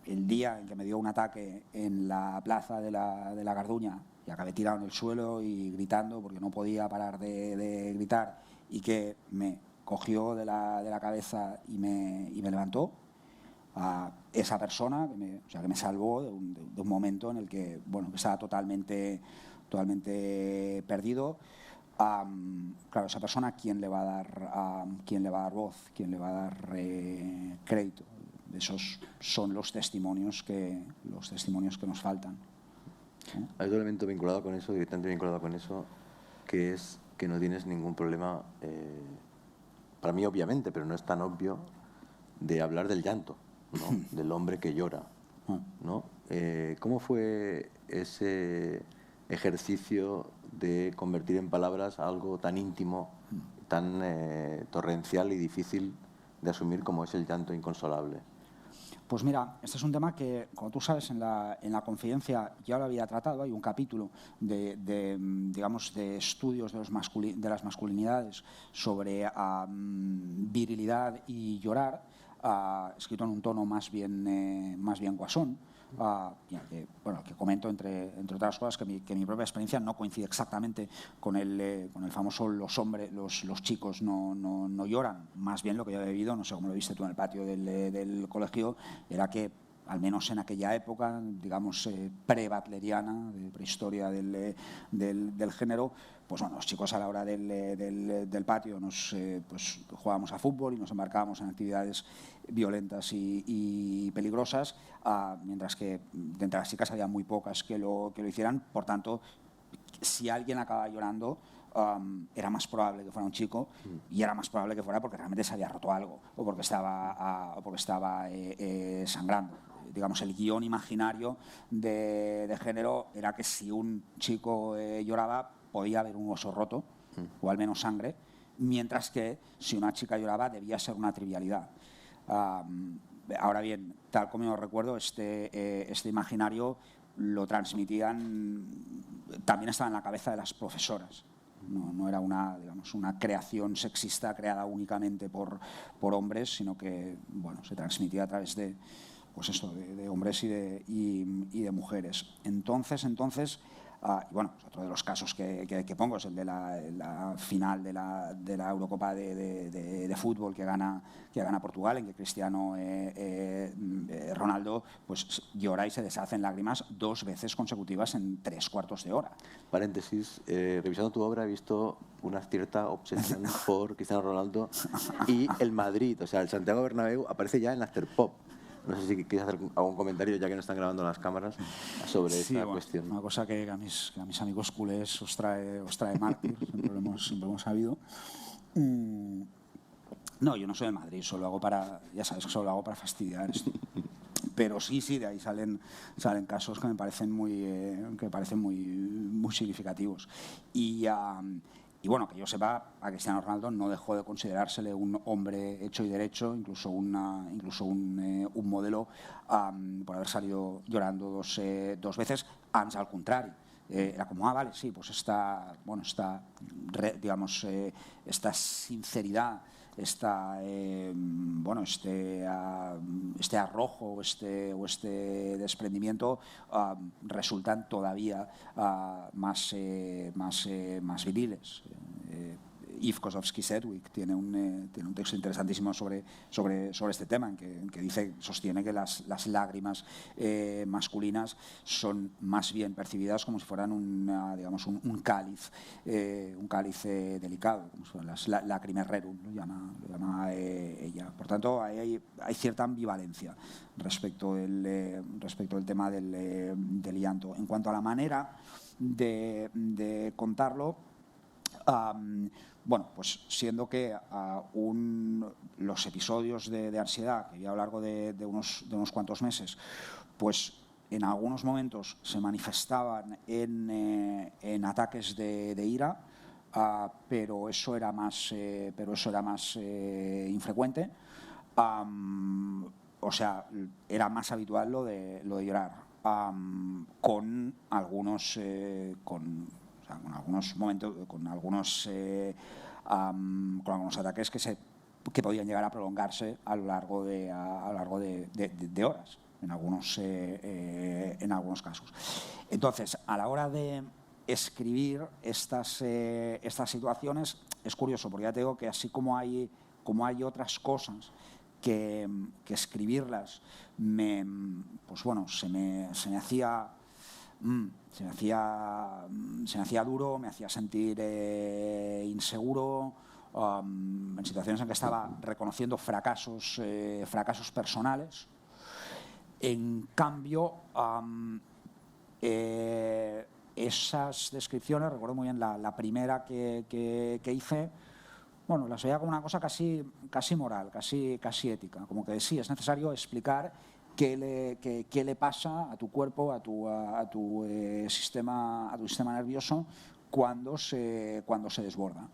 el día en que me dio un ataque en la plaza de la Garduña y acabé tirado en el suelo y gritando porque no podía parar de gritar, y que me cogió de la cabeza y me levantó, a esa persona que me salvó de un momento en el que, bueno, que estaba totalmente perdido. Claro, esa persona, ¿quién le va a dar voz? ¿Quién le va a dar crédito? Esos son los testimonios que nos faltan.
Hay otro elemento vinculado con eso, directamente vinculado con eso, que es que no tienes ningún problema, para mí obviamente, pero no es tan obvio, de hablar del llanto, ¿no? Del hombre que llora, ¿no? ¿Cómo fue ese ejercicio de convertir en palabras algo tan íntimo, tan torrencial y difícil de asumir como es el llanto inconsolable?
Pues mira, este es un tema que, como tú sabes, en la conferencia ya lo había tratado. Hay un capítulo digamos, de estudios de las masculinidades sobre virilidad y llorar, escrito en un tono más bien guasón. Que comento, entre otras cosas, que mi propia experiencia no coincide exactamente con el famoso los chicos no lloran. Más bien lo que yo he vivido, no sé cómo lo viste tú en el patio del colegio, era que, al menos en aquella época, digamos, pre-butleriana, de prehistoria del género, pues bueno, los chicos a la hora del patio pues jugábamos a fútbol y nos embarcábamos en actividades violentas y peligrosas, mientras que de entre las chicas había muy pocas que lo hicieran. Por tanto, si alguien acababa llorando, era más probable que fuera un chico, y era más probable que fuera porque realmente se había roto algo o porque estaba sangrando. Digamos, el guión imaginario de género era que si un chico lloraba, podía haber un oso roto o al menos sangre, mientras que si una chica lloraba debía ser una trivialidad. Ahora bien, tal como yo recuerdo, este imaginario lo transmitían, también estaba en la cabeza de las profesoras. No era una creación sexista creada únicamente por hombres, sino que, bueno, se transmitía a través de, pues eso, de hombres y de mujeres. Entonces, y bueno, otro de los casos que pongo es el de la final de la Eurocopa de fútbol que gana Portugal, en que Cristiano Ronaldo pues llora y se deshace en lágrimas 2 veces consecutivas en 3 cuartos de hora.
Paréntesis, revisando tu obra he visto una cierta obsesión por Cristiano Ronaldo y el Madrid, o sea, el Santiago Bernabéu aparece ya en After Pop. No sé si quieres hacer algún comentario, ya que no están grabando las cámaras, sobre esta cuestión.
Una cosa que a mis amigos culés os trae mártir, siempre lo hemos sabido. No, yo no soy de Madrid, solo hago para fastidiar esto. Pero sí, de ahí salen casos que me parecen muy significativos. Y y bueno, que yo sepa, a Cristiano Ronaldo no dejó de considerársele un hombre hecho y derecho, incluso un modelo, por haber salido llorando dos veces, ans al contrari. Era como, vale, sí, pues esta sinceridad, este arrojo o este desprendimiento resultan todavía más viriles. Yves Kosowski-Sedgwick tiene un texto interesantísimo sobre este tema, en que sostiene que las lágrimas masculinas son más bien percibidas como si fueran un cáliz delicado, como si fueran las lacrimae rerum, lo llama ella. Por tanto, hay cierta ambivalencia respecto del tema del llanto. En cuanto a la manera de contarlo, bueno, pues siendo que los episodios de ansiedad que ya a lo largo de unos cuantos meses, pues en algunos momentos se manifestaban en ataques de ira, pero eso era más infrecuente. O sea, era más habitual lo de llorar, con algunos momentos, con algunos ataques que podían llegar a prolongarse a lo largo de horas, en algunos casos. Entonces, a la hora de escribir estas situaciones, es curioso, porque ya te digo que así como hay otras cosas que escribirlas se me hacía duro, me hacía sentir inseguro, en situaciones en que estaba reconociendo fracasos personales. En cambio, esas descripciones, recuerdo muy bien la primera que hice, bueno, las veía como una cosa casi moral, casi ética, como que sí, es necesario explicar qué le pasa a tu cuerpo, a tu sistema nervioso cuando se desborda,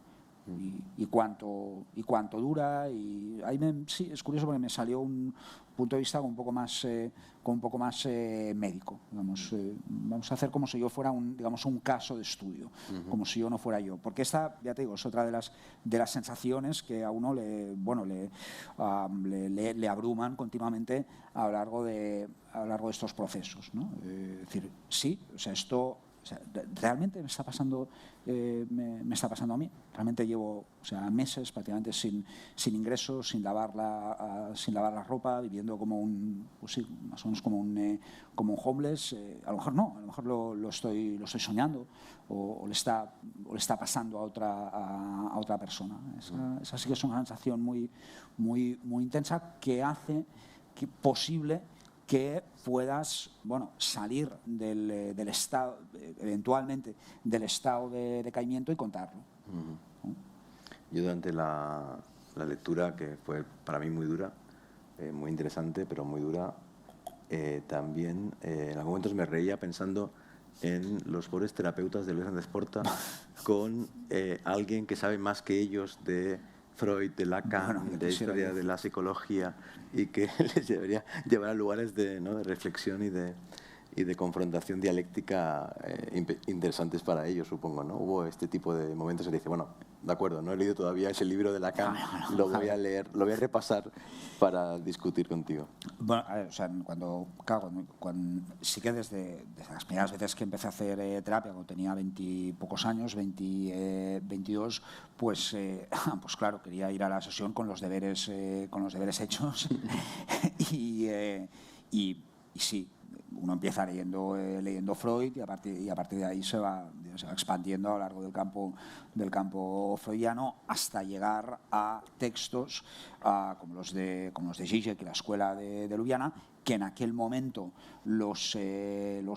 y cuánto dura. Y ahí sí, es curioso, porque me salió un punto de vista con un poco más médico, digamos. Vamos a hacer como si yo fuera un caso de estudio, como si yo no fuera yo, porque esta, ya te digo, es otra de las sensaciones que a uno le abruman continuamente a lo largo de estos procesos, ¿no? Es decir, sí, o sea, esto, o sea, realmente me está pasando a mí. Realmente llevo, meses prácticamente sin ingresos, sin lavar la ropa, viviendo como más o menos como un homeless. A lo mejor no, a lo mejor lo estoy soñando, o le está pasando a otra persona. Esa sí que es una sensación muy intensa, que hace posible que puedas salir del estado, eventualmente del estado de decaimiento, y contarlo.
Yo, durante la lectura, que fue para mí muy dura, muy interesante, pero muy dura, también en algunos momentos me reía pensando en los pobres terapeutas de Luis Sánchez Porta con alguien que sabe más que ellos de Freud, de Lacan, de historia de la psicología, y que les debería llevar a lugares de reflexión y de confrontación dialéctica interesantes para ellos, supongo, ¿no? Hubo este tipo de momentos en que dice, bueno, de acuerdo, no he leído todavía ese libro de Lacan, lo voy a leer, lo voy a repasar para discutir contigo.
Bueno, a ver, o sea, cuando sí que desde las primeras veces que empecé a hacer terapia, cuando tenía 20 y pocos años, 22, pues claro, quería ir a la sesión con los deberes hechos. y sí, uno empieza leyendo Freud, y a partir de ahí se va expandiendo a lo largo del campo freudiano, hasta llegar a textos como los de Zizek y la escuela de Ljubljana, que en aquel momento los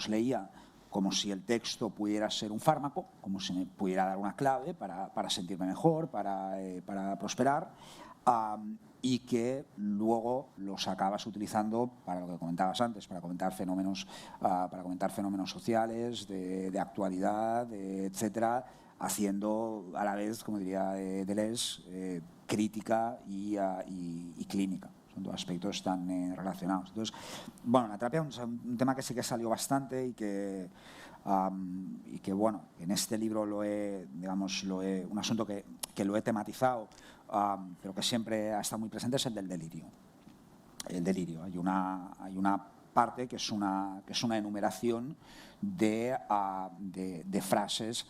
leía como si el texto pudiera ser un fármaco, como si me pudiera dar una clave para sentirme mejor, para prosperar, y que luego los acabas utilizando para lo que comentabas antes, para comentar fenómenos sociales, de actualidad, etcétera, haciendo a la vez, como diría Deleuze, crítica y clínica. Son dos aspectos tan relacionados. Entonces, bueno, la terapia es un tema que sí que salió bastante y que bueno, en este libro un asunto que lo he tematizado, pero que siempre ha estado muy presente, es el del delirio. El delirio. Hay una parte que es una enumeración de frases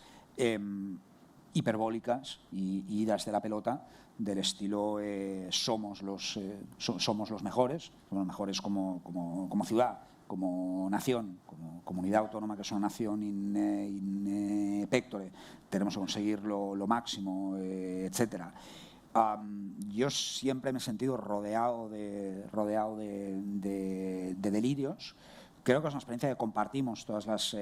hiperbólicas y idas de la pelota, del estilo somos los mejores, como ciudad, como nación, como comunidad autónoma que es una nación in pectore, tenemos que conseguir lo máximo, etcétera. Yo siempre me he sentido rodeado de delirios. Creo que es una experiencia que compartimos todas las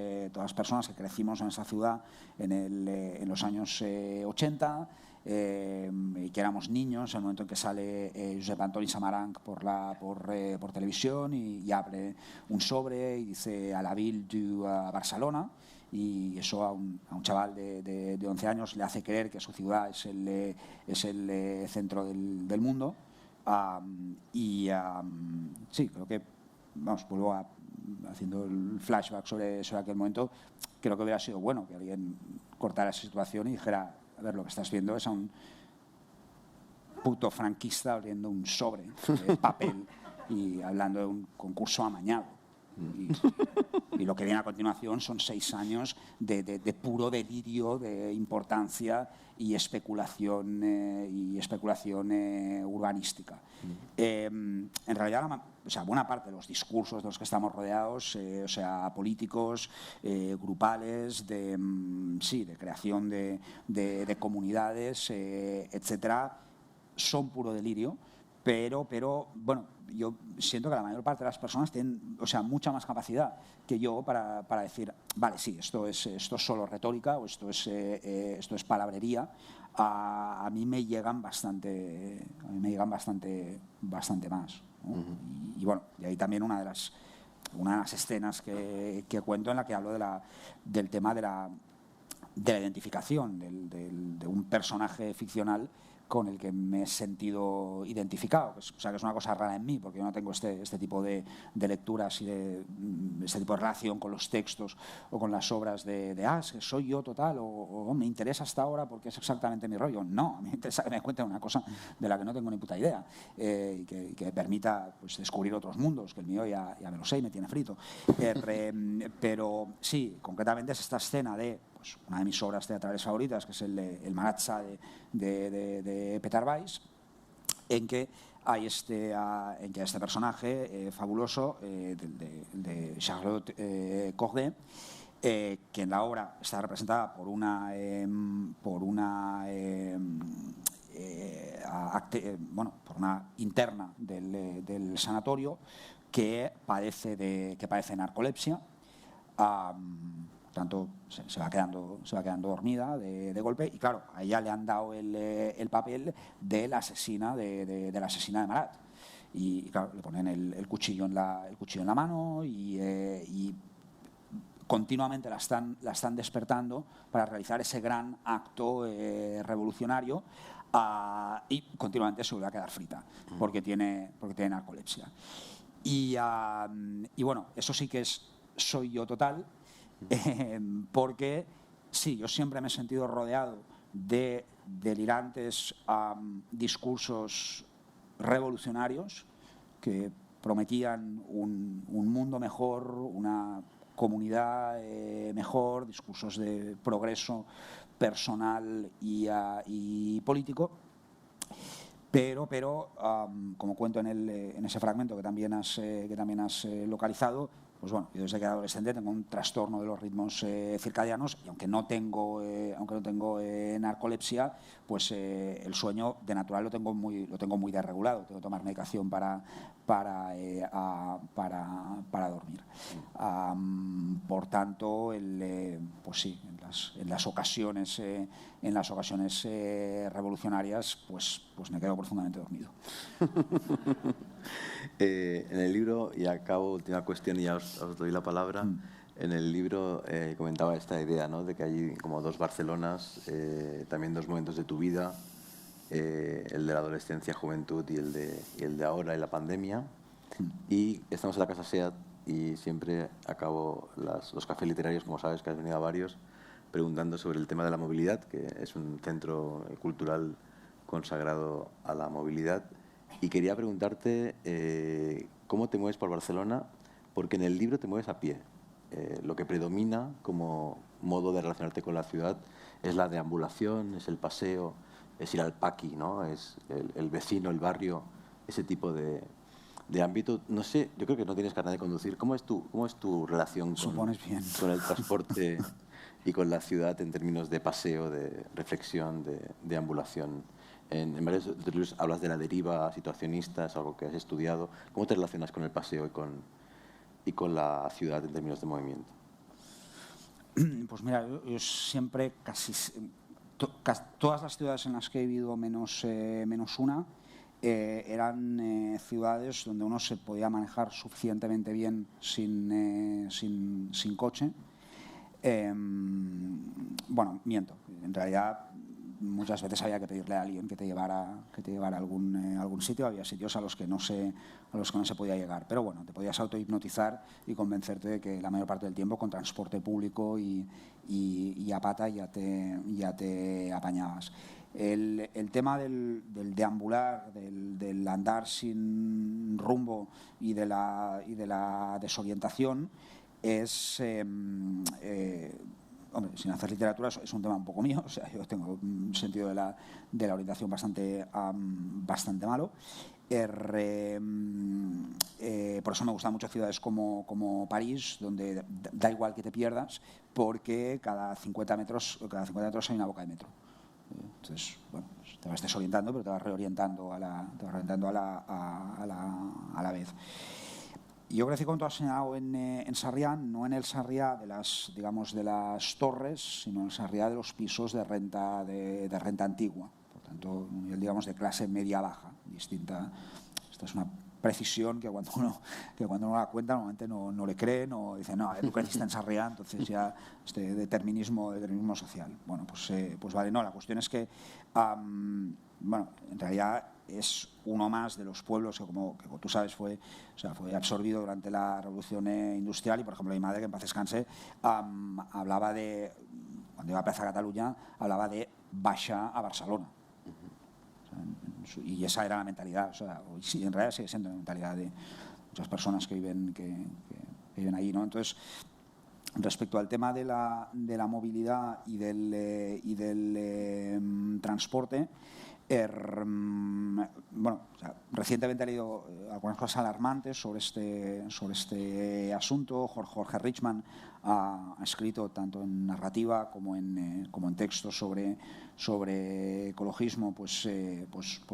personas que crecimos en esa ciudad en los años 80, y que éramos niños en el momento en que sale Josep Antoni Samaranch por televisión y abre un sobre y dice a la Ville du Barcelona, y eso a un chaval de 11 años le hace creer que su ciudad es el centro del mundo. Sí, creo que, vuelvo haciendo el flashback sobre aquel momento, creo que hubiera sido bueno que alguien cortara esa situación y dijera, a ver, lo que estás viendo es a un puto franquista abriendo un sobre de papel y hablando de un concurso amañado. Y lo que viene a continuación son 6 años de puro delirio, de importancia y especulación urbanística. En realidad, buena parte de los discursos de los que estamos rodeados, políticos, grupales, de creación de comunidades, etcétera, son puro delirio. Pero bueno, yo siento que la mayor parte de las personas tienen, mucha más capacidad que yo para decir, vale, sí, esto es solo retórica o esto es palabrería. A mí me llegan bastante más, ¿no? Y bueno, y ahí también una de las escenas que cuento, en la que hablo del tema de la identificación de un personaje ficcional con el que me he sentido identificado. O sea, que es una cosa rara en mí, porque yo no tengo este tipo de lecturas y este tipo de relación con los textos o con las obras de soy yo total, o me interesa hasta ahora porque es exactamente mi rollo. No, a mí me interesa que me cuenten una cosa de la que no tengo ni puta idea, y que me permita, pues, descubrir otros mundos, que el mío ya me lo sé y me tiene frito. Pero sí, concretamente es esta escena de una de mis obras teatrales favoritas, que es el Maratxa de Petar Valls, en que hay este personaje fabuloso de Charlotte Corday, que en la obra está representada por una interna del sanatorio que padece narcolepsia. Tanto se va quedando dormida de golpe, y claro, a ella le han dado el papel de la asesina de Marat, y claro, le ponen el cuchillo en la mano y continuamente la están despertando para realizar ese gran acto revolucionario, y continuamente se vuelve a quedar frita porque tiene narcolepsia. Y bueno, eso sí que soy yo total. Porque sí, yo siempre me he sentido rodeado de delirantes discursos revolucionarios que prometían un mundo mejor, una comunidad mejor, discursos de progreso personal y político. Pero como cuento en ese fragmento que también has localizado, pues bueno, yo desde que era adolescente tengo un trastorno de los ritmos circadianos, y aunque no tengo narcolepsia, pues el sueño de natural lo tengo muy desregulado. Tengo que tomar medicación para dormir. Por tanto, pues sí, en las ocasiones revolucionarias, pues me quedo profundamente dormido.
En el libro, y acabo, última cuestión y ya os doy la palabra, En el libro comentaba esta idea, ¿no?, de que hay como dos Barcelonas, también dos momentos de tu vida, el de la adolescencia, juventud y el de ahora, y la pandemia. Y estamos en la Casa SEAT y siempre acabo los cafés literarios, como sabes que has venido a varios, preguntando sobre el tema de la movilidad, que es un centro cultural consagrado a la movilidad. Y quería preguntarte cómo te mueves por Barcelona, porque en el libro te mueves a pie. Lo que predomina como modo de relacionarte con la ciudad es la deambulación, es el paseo, es ir al paqui, ¿no?, es el vecino, el barrio, ese tipo de ámbito. No sé, yo creo que no tienes carnet de conducir. ¿Cómo es tu relación
Supones bien.
con el transporte y con la ciudad en términos de paseo, de reflexión, de deambulación? En varios de tus libros hablas de la deriva situacionista, es algo que has estudiado. ¿Cómo te relacionas con el paseo y con la ciudad en términos de movimiento?
Pues mira, yo siempre, todas las ciudades en las que he vivido, menos una, eran ciudades donde uno se podía manejar suficientemente bien sin coche. Bueno, miento. En realidad, muchas veces había que pedirle a alguien que te llevara a algún sitio. Había sitios a los que no se podía llegar. Pero bueno, te podías autohipnotizar y convencerte de que la mayor parte del tiempo con transporte público y a pata ya te apañabas. El tema del deambular, del andar sin rumbo y de la desorientación es, hombre, sin hacer literatura es un tema un poco mío. O sea, yo tengo un sentido de la orientación bastante malo. Por eso me gustan mucho ciudades como París, donde da igual que te pierdas, porque cada 50 metros hay una boca de metro. Entonces, bueno, pues te vas desorientando, pero te vas reorientando a la vez. Yo crecí, como tú has señalado, en Sarriá, no en el Sarriá de las torres, sino en el Sarriá de los pisos de renta antigua. Por tanto, un nivel, digamos, de clase media-baja, distinta. Esta es una precisión que cuando uno la cuenta normalmente no le creen, o dice, no, tú creciste en Sarriá, entonces ya este determinismo social. Bueno, pues vale, no, la cuestión es que, bueno, en realidad es uno más de los pueblos que, como tú sabes, fue absorbido durante la Revolución Industrial. Y, por ejemplo, mi madre, que en paz descanse, hablaba de, cuando iba a Plaza Cataluña, hablaba de baixar a Barcelona. Y esa era la mentalidad. O sea, en realidad sigue siendo la mentalidad de muchas personas que viven ahí, ¿no? Entonces, respecto al tema de la movilidad y del transporte, bueno, o sea, recientemente he leído algunas cosas alarmantes sobre este asunto. Jorge Richman ha escrito tanto en narrativa como en textos sobre ecologismo, pues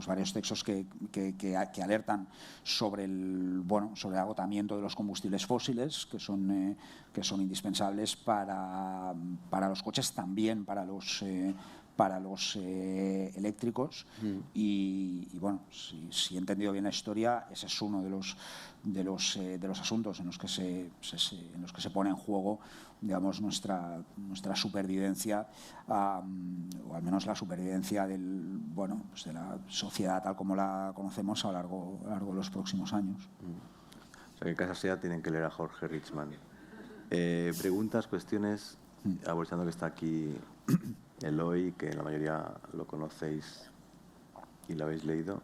varios textos que alertan sobre el agotamiento de los combustibles fósiles, que son indispensables para los coches, también para los eléctricos. Y bueno, si he entendido bien la historia, ese es uno de los asuntos en los que se pone en juego, digamos, nuestra supervivencia, o al menos la supervivencia de la sociedad tal como la conocemos a lo largo de los próximos años.
O sea, que en Casa SEAT tienen que leer a Jorge Richman. Preguntas, cuestiones, aprovechando que está aquí Eloy, que la mayoría lo conocéis y lo habéis leído.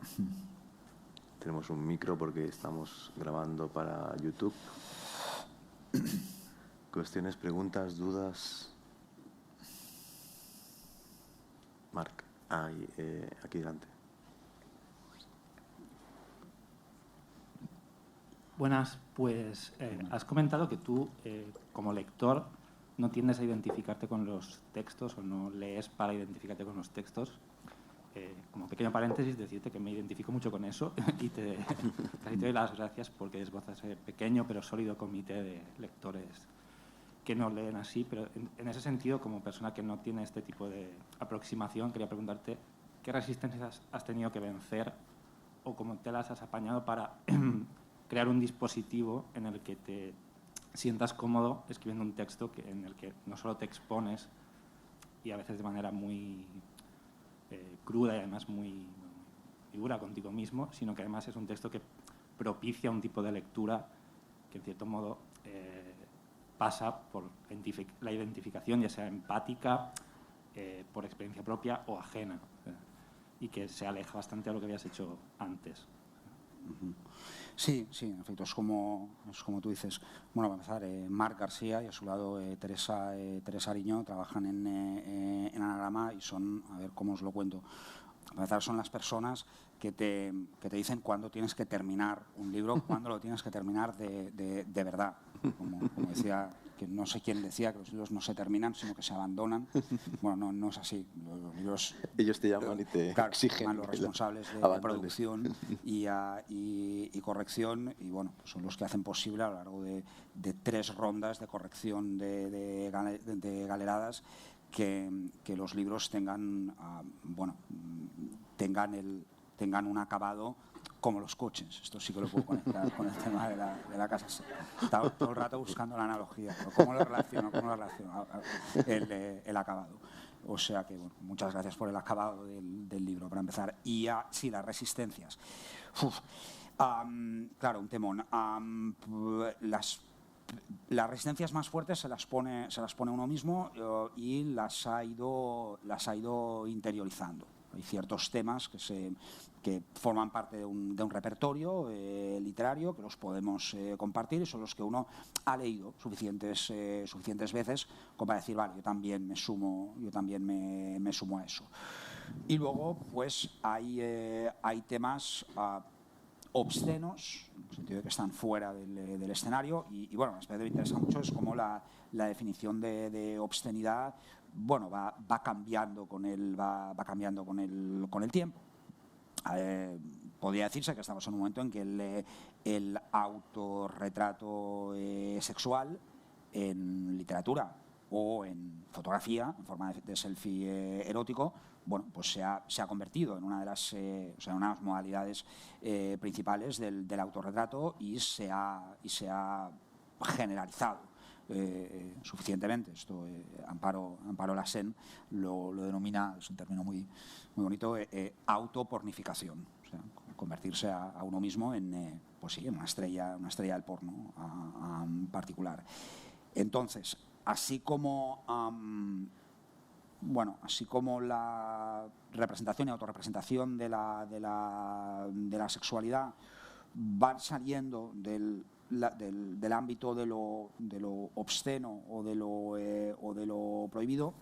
Tenemos un micro porque estamos grabando para YouTube. Cuestiones, preguntas, dudas. Marc, aquí delante.
Buenas, pues has comentado que tú, como lector, no tiendes a identificarte con los textos o no lees para identificarte con los textos. Como pequeño paréntesis, decirte que me identifico mucho con eso y te doy las gracias porque esbozas ese pequeño pero sólido comité de lectores que no leen así. Pero en ese sentido, como persona que no tiene este tipo de aproximación, quería preguntarte qué resistencias has tenido que vencer o cómo te las has apañado para crear un dispositivo en el que te sientas cómodo escribiendo un texto en el que no solo te expones, y a veces de manera muy cruda y además muy dura contigo mismo, sino que además es un texto que propicia un tipo de lectura que en cierto modo pasa por la identificación, ya sea empática, por experiencia propia o ajena, y que se aleja bastante a lo que habías hecho antes.
Sí, en efecto, es como tú dices. Bueno, para empezar, Marc García y a su lado Teresa Ariño trabajan en Anagrama y son, a ver cómo os lo cuento, para empezar son las personas que te dicen cuándo tienes que terminar un libro, cuándo lo tienes que terminar de verdad. Como decía, que no sé quién decía que los libros no se terminan, sino que se abandonan. Bueno, no es así. Los libros...
Ellos te llaman y te exigen.
Los responsables de producción y corrección, y bueno, pues son los que hacen posible a lo largo de 3 rondas de corrección de galeradas que los libros tengan un acabado como los coches. Esto sí que lo puedo conectar con el tema de la casa. Estaba todo el rato buscando la analogía, pero ¿cómo lo relaciono el acabado? O sea que, bueno, muchas gracias por el acabado del libro, para empezar. Y sí, las resistencias. Claro, un temón. Las resistencias más fuertes se las pone uno mismo y las ha ido interiorizando. Hay ciertos temas que forman parte de un repertorio literario que los podemos compartir y son los que uno ha leído suficientes veces como para decir, vale, yo también me sumo a eso. Y luego, pues, hay temas obscenos, en el sentido de que están fuera del escenario, y bueno, me interesa mucho es cómo la definición de obscenidad, bueno, va cambiando con el tiempo. Podría decirse que estamos en un momento en que el autorretrato sexual en literatura o en fotografía, en forma de selfie erótico, bueno, pues se ha convertido en una de las modalidades principales del autorretrato y se ha generalizado suficientemente. Esto Amparo Lassen lo denomina, es un término muy bonito, autopornificación. O sea, convertirse a uno mismo en una estrella del porno particular. Entonces, así como la representación y autorrepresentación de la sexualidad van saliendo del ámbito de lo obsceno o de lo prohibido,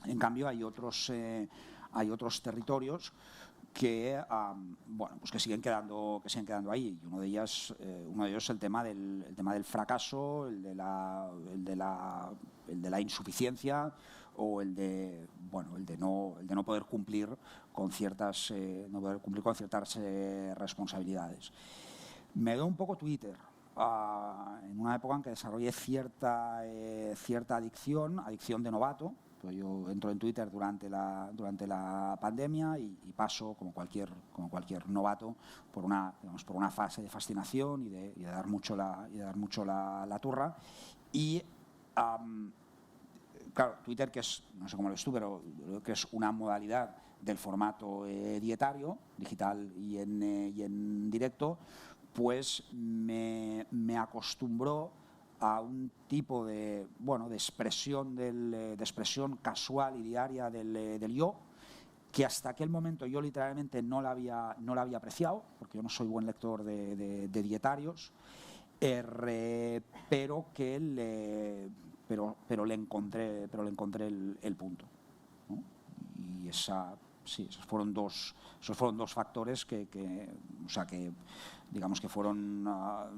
en cambio hay otros territorios que que siguen quedando ahí, y uno de ellos es el tema del fracaso, el de la insuficiencia, o el de no poder cumplir con ciertas responsabilidades. Me veo un poco Twitter en una época en que desarrollé cierta adicción de novato. Pues yo entro en Twitter durante la pandemia y paso, como cualquier novato, por una fase de fascinación y de dar mucho la turra. Y claro, Twitter, que es, no sé cómo lo ves tú, pero creo que es una modalidad del formato dietario, digital y en directo, pues me acostumbró a un tipo de expresión de expresión casual y diaria del yo, que hasta aquel momento yo literalmente no la había apreciado, porque yo no soy buen lector de dietarios, pero le encontré el punto, ¿no? Y esos fueron dos factores que digamos que fueron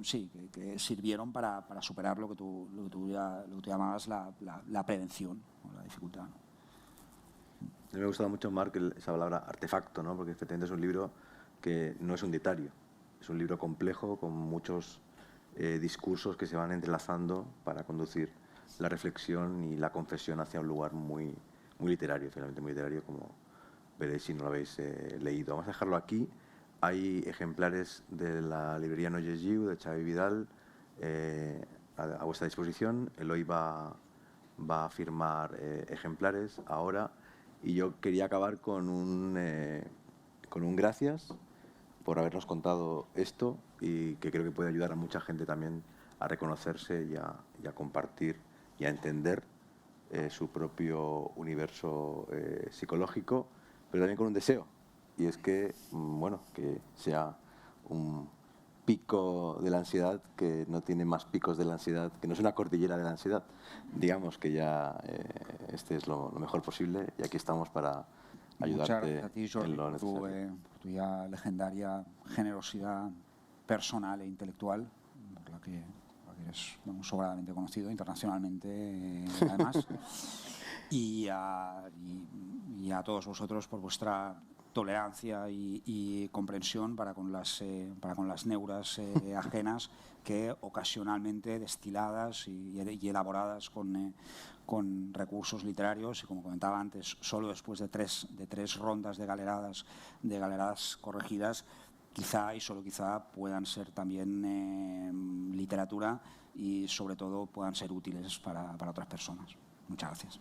que sirvieron para superar lo que tú llamabas la prevención o la dificultad, ¿no?
A mí me ha gustado mucho, Marc, esa palabra artefacto, ¿no? Porque efectivamente es un libro que no es un dietario, es un libro complejo con muchos discursos que se van entrelazando para conducir la reflexión y la confesión hacia un lugar muy literario, finalmente muy literario, como veréis si no lo habéis leído. Vamos a dejarlo aquí. Hay ejemplares de la librería No Llegiu, de Xavi Vidal, a vuestra disposición. Eloy va a firmar ejemplares ahora, y yo quería acabar con un gracias por habernos contado esto, y que creo que puede ayudar a mucha gente también a reconocerse y a compartir y a entender su propio universo psicológico, pero también con un deseo, y es que, bueno, que sea un pico de la ansiedad que no tiene más picos de la ansiedad, que no es una cordillera de la ansiedad. Digamos que ya este es lo mejor posible, y aquí estamos para ayudarte.
Muchas gracias a ti, Jordi,
en lo
por tu ya legendaria generosidad personal e intelectual, por la que eres sobradamente conocido internacionalmente, además. Y a todos vosotros por vuestra tolerancia y comprensión para con las neuras ajenas, que ocasionalmente destiladas y elaboradas con recursos literarios, y como comentaba antes, solo después de tres rondas de galeradas corregidas, quizá y solo quizá puedan ser también literatura, y sobre todo puedan ser útiles para otras personas. Muchas gracias.